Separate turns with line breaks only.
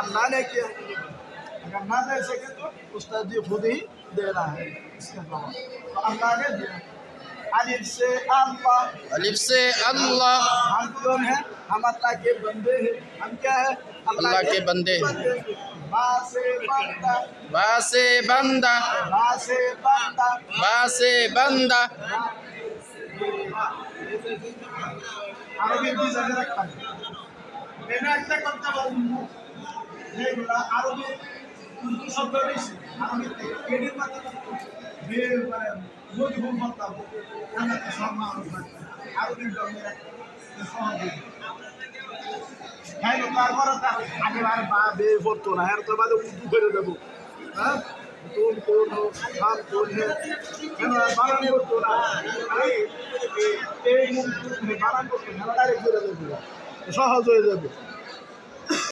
अल्लाह ने किया, अगर ना दे सके तो उस्ताद जी खुद ही देना है इसके अलावा। तो अल्लाह ने दिया। अलिफ से अल्लाह,
अलिफ से अल्लाह,
हम कौन है? हम अल्लाह के बंदे हैं। हम क्या है?
अल्लाह के बंदे हैं।
बा से बंदा,
बा से बंदा,
बा से बंदा,
बा से बंदा।
আরবি ডিজাইনে রাখতাম এটা একটা কথা বলবো যেগুলো আরবি উর্দু শব্দ বেশি আরবিতে এডির মাধ্যমে বের মানে মজবুত করতাম আমরা তো সম্মান আরবি জমে রাখতাম সহজে হ্যাঁ তারপরে তার আগে আর বা বের করতো না এর তো বাদে উর্দু করে দেবো হ্যাঁ तुम कौन हो हम कौन है बारन করতো না এই মুখ বারন করতো না ডাইরেক্ট করে দেবো সহজ হয়ে যাবে।